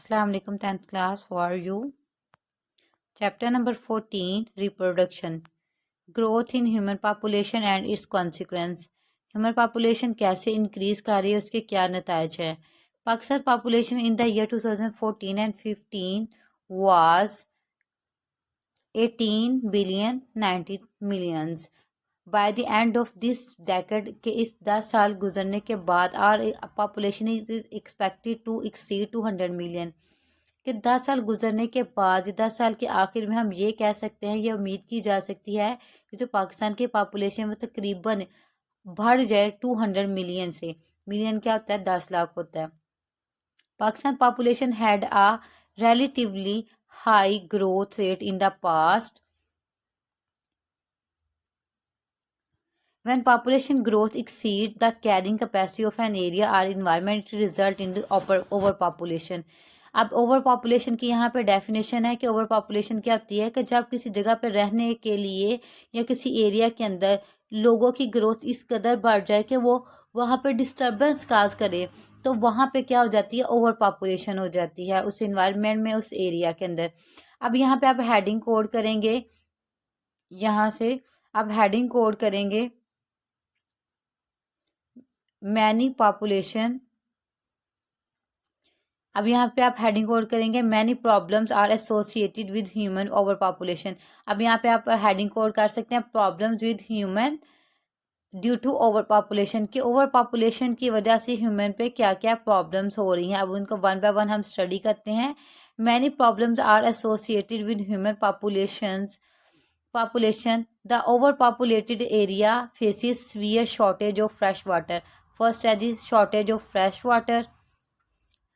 Assalamu alaikum 10th class. How are you? Chapter number 14, Reproduction. Growth in human population and its consequence. Human population कैसे increase कर रही है, उसके क्या नतायज है. Pakistan population in the year 2014 and 15 was 18 billion 90 millions. By the end of this decade के इस 10 साल गुजरने के बाद our population is expected to exceed 200 million. कि 10 साल गुजरने के बाद 10 साल के आखिर में हम ये कह सकते हैं, ये उम्मीद की जा सकती है कि जो पाकिस्तान की पॉपुलेशन में तकरीबन बढ़ जाए 200 मिलियन से. मिलियन क्या होता है? 10 लाख होता है. Pakistan population had a relatively high growth rate in the past. When population growth exceeds the carrying capacity of an area or environment, it result in the overpopulation. अब ओवर पॉपुलेशन की यहाँ पे डेफिनेशन है कि ओवर पॉपुलेशन क्या होती है कि जब किसी जगह पे रहने के लिए या किसी एरिया के अंदर लोगों की ग्रोथ इस कदर बढ़ जाए कि वो वहाँ पे डिस्टर्बेंस काज करे, तो वहाँ पे क्या हो जाती है? ओवर पॉपुलेशन हो जाती है उस इन्वायरमेंट में, उस एरिया के अंदर. अब यहाँ पे आप हेडिंग कोड करेंगे, यहाँ से आप हेडिंग कोड करेंगे मैनी पॉपुलेशन. अब यहाँ पे आप हेडिंग कोड करेंगे many problems are associated with human over population. अब यहाँ पे आप हेडिंग कोड कर सकते हैं problems with human due to over population. की ओवर पॉपुलेशन की वजह से ह्यूमन पे क्या क्या प्रॉब्लम्स हो रही हैं. अब उनको वन बाय वन हम स्टडी करते हैं. Many problems are associated with human population. The over populated area faces severe shortage of fresh water. First है जी शॉर्टेज ऑफ फ्रेश वाटर,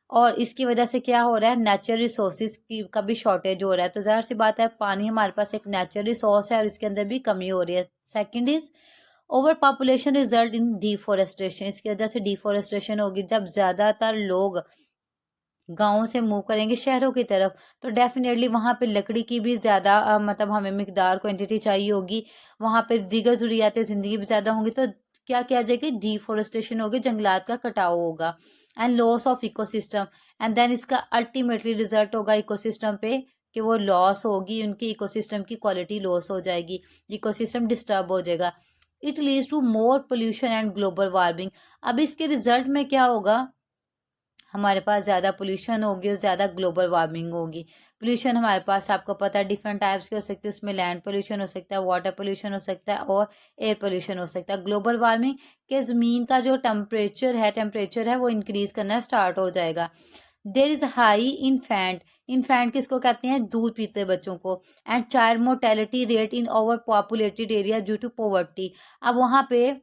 और इसकी वजह से क्या हो रहा है? नेचुरल रिसोर्सेज की का भी शॉर्टेज हो रहा है. तो ज़ाहिर सी बात है पानी हमारे पास एक नेचुरल रिसोर्स है और इसके अंदर भी कमी हो रही है. Second is over population result in deforestation. इसकी वजह से डिफॉरेस्टेशन होगी. जब ज़्यादातर लोग गाँव से मूव करेंगे शहरों की तरफ, तो डेफिनेटली वहाँ पे लकड़ी की भी ज़्यादा मतलब हमें मिकदार क्वांटिटी चाहिए होगी. वहाँ पे दीगर ज़रूरियात ज़िंदगी भी ज़्यादा होंगी, तो क्या किया जाएगी? डिफॉरेस्टेशन होगी, जंगलात का कटाव होगा. And loss of ecosystem. And then इसका अल्टीमेटली रिजल्ट होगा इकोसिस्टम पे कि वो लॉस होगी, उनकी इकोसिस्टम की क्वालिटी लॉस हो जाएगी, इकोसिस्टम डिस्टर्ब हो जाएगा. It leads to more pollution and global warming. अब इसके रिजल्ट में क्या होगा? हमारे पास ज़्यादा पोल्यूशन होगी और ज़्यादा ग्लोबल वार्मिंग होगी. पोल्यूशन हमारे पास आपको पता है डिफरेंट टाइप्स के हो सकते हैं. उसमें लैंड पोल्यूशन हो सकता है, वाटर पोल्यूशन हो सकता है और एयर पोल्यूशन हो सकता है. ग्लोबल वार्मिंग के ज़मीन का जो टेम्परेचर है वो इंक्रीज़ करना स्टार्ट हो जाएगा. देर इज़ हाई इन्फेंट किसको कहते हैं? दूध पीते बच्चों को. And child mortality rate in over populated area due to poverty. अब वहाँ पे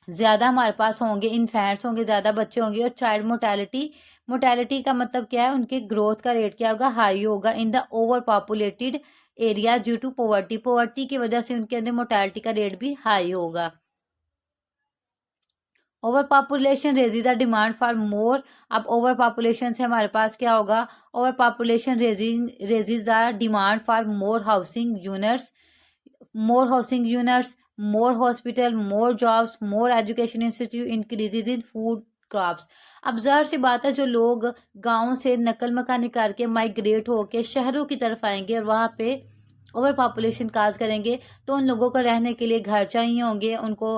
ज़्यादा हमारे पास होंगे, इन्फेंट्स होंगे, ज़्यादा बच्चे होंगे. और चाइल्ड मोर्टेलिटी का मतलब क्या है? उनके ग्रोथ का रेट क्या होगा? हाई होगा in the over populated area due to poverty की वजह से उनके अंदर मोर्टेलिटी का रेट भी हाई होगा. Overpopulation raises the demand for more. अब ओवर पॉपुलेशन से हमारे पास क्या होगा? Overpopulation raises the demand for more housing units, more hospital, more jobs, more education institute, increases in food crops. अब ज़ाहिर सी बात है जो लोग गाँव से नकल मकानी करके माइग्रेट होके शहरों की तरफ आएंगे और वहाँ पे ओवर पॉपुलेशन काज करेंगे, तो उन लोगों को रहने के लिए घर चाहिए होंगे, उनको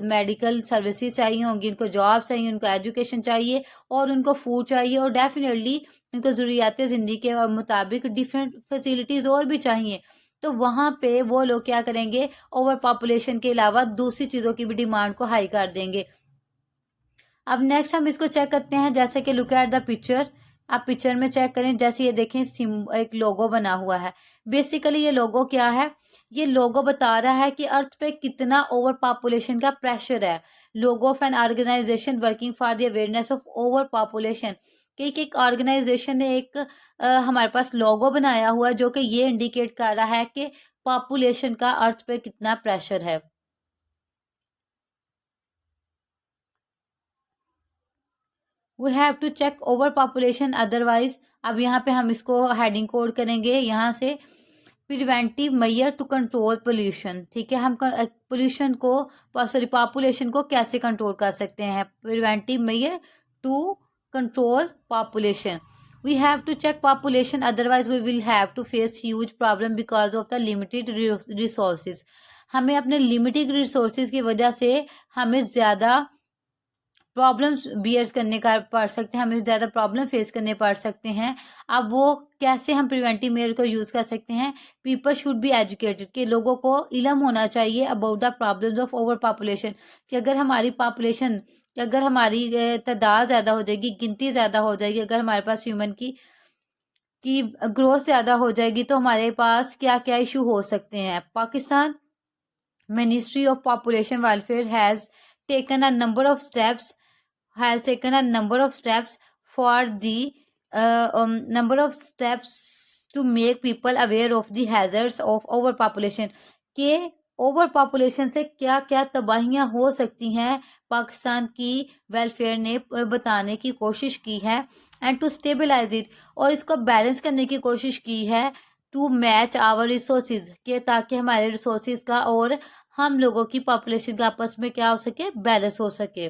मेडिकल सर्विसेज चाहिए होंगी, उनको जॉब चाहिए, उनको एजुकेशन चाहिए और उनको फूड चाहिए, और डेफिनेटली उनको ज़रूरियात ज़िंदगी के मुताबिक डिफरेंट फैसिलिटीज़ और भी चाहिए. तो वहाँ पे वो लोग क्या करेंगे? ओवर पॉपुलेशन के अलावा दूसरी चीज़ों की भी डिमांड को हाई कर देंगे. अब नेक्स्ट हम इसको चेक करते हैं, जैसे कि लुक एट द पिक्चर. आप पिक्चर में चेक करें, जैसे ये देखें एक लोगो बना हुआ है. बेसिकली ये लोगो क्या है? ये लोगो बता रहा है कि अर्थ पे कितना ओवर पॉपुलेशन का प्रेशर है. Logo of an organisation working for the awareness of over population. कि एक ऑर्गेनाइजेशन ने एक हमारे पास लोगो बनाया हुआ है जो कि ये इंडिकेट कर रहा है कि पॉपुलेशन का अर्थ पे कितना प्रेशर है. We have to check over population otherwise. अब यहाँ पे हम इसको हेडिंग कोड करेंगे यहाँ से preventive measure to control pollution. ठीक है, हम पोल्यूशन को पॉपुलेशन को कैसे कंट्रोल कर सकते हैं? Preventive measure to control population. We have to check population, otherwise we will have to face huge problem because of the limited resources. हमें अपने लिमिटेड रिसोर्सेज की वजह से हमें ज़्यादा प्रॉब्लम्स बियर्स करने का पड़ सकते हैं, हमें ज़्यादा प्रॉब्लम फेस करने पड़ सकते हैं. अब वो कैसे हम प्रिवेंटिव मेयर को यूज़ कर सकते हैं? पीपल शुड बी एजुकेटेड, कि लोगों को इल्म होना चाहिए about the problems of over population, कि अगर हमारी पॉपुलेशन, कि अगर हमारी तादाद ज़्यादा हो जाएगी, गिनती ज़्यादा हो जाएगी, अगर हमारे पास ह्यूमन की ग्रोथ ज़्यादा हो जाएगी तो हमारे पास क्या क्या इशू हो सकते हैं. Pakistan ministry of population welfare has taken a number of steps for the number of steps to make people aware of the hazards of overpopulation, के ओवर पॉपुलेशन से क्या क्या तबाहियां हो सकती हैं पाकिस्तान की वेलफेयर ने बताने की कोशिश की है. एंड टू स्टेबलाइज इट, और इसको बैलेंस करने की कोशिश की है. टू मैच आवर रिसोर्सेज, के ताकि हमारे रिसोर्सेज का और हम लोगों की पॉपुलेशन का आपस में क्या हो सके, बैलेंस हो सके.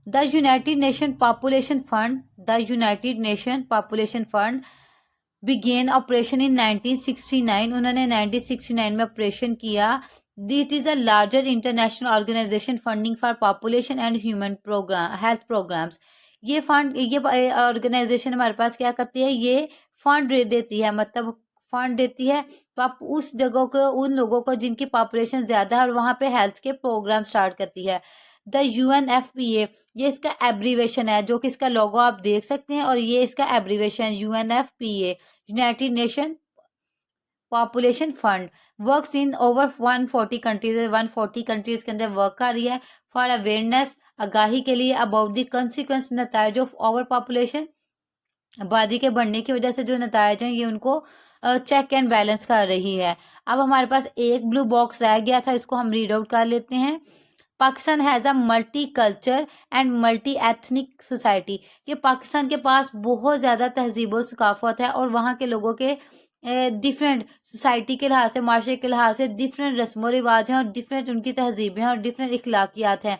The united nation population fund began operation in 1969. उन्होंने 1969 में ऑपरेशन किया. This is a larger international organisation funding for population and human health programmes. ये ऑर्गेनाइजेशन हमारे पास क्या करती है, ये फंड देती है, मतलब फंड देती है तो आप उस जगह को, उन लोगों को जिनकी पॉपुलेशन ज़्यादा है और वहाँ पे हेल्थ के प्रोग्राम स्टार्ट करती है. द UNFPA, ये इसका एब्रीवेशन है, जो कि इसका लोगो आप देख सकते हैं, और ये इसका abbreviation UNFPA, United nation population fund, works in over 140 countries. 140 countries के अंदर वर्क कर रही है फॉर अवेयरनेस, आगाही के लिए, अबाउट द कंसिक्वेंस, नताइज ऑफ ओवर पॉपुलेशन, आबादी के बढ़ने की वजह से जो नताइज हैं ये उनको चेक एंड बैलेंस कर रही है. अब हमारे पास एक ब्लू बॉक्स रह गया था, इसको हम रीड आउट कर लेते हैं. Pakistan has a multi culture and multi ethnic society, कि पाकिस्तान के पास बहुत ज़्यादा तहजीब व सकाफत है और वहाँ के लोगों के डिफरेंट सोसाइटी के लिहाज से, माशरे के लिहाज से डिफरेंट रस्म व रिवाज हैं और डिफरेंट उनकी तहजीबें हैं और डिफरेंट इखलाकियात हैं.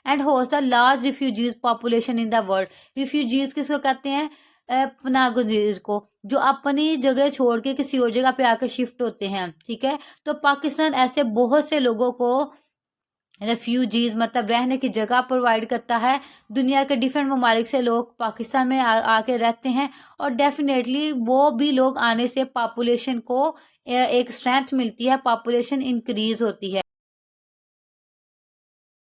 And host the large refugees population in the world. Refugees किसको कहते हैं? पनाहगज़ीर को, जो अपनी जगह छोड़ के किसी और जगह पे आकर शिफ्ट होते हैं. ठीक है, तो पाकिस्तान ऐसे बहुत से लोगों को रेफ्यूजीज मतलब रहने की जगह प्रोवाइड करता है. दुनिया के डिफरेंट ममालिक से लोग पाकिस्तान में आके रहते हैं और डेफिनेटली वो भी लोग आने से पॉपुलेशन को एक स्ट्रेंथ मिलती है, पॉपुलेशन इंक्रीज होती है.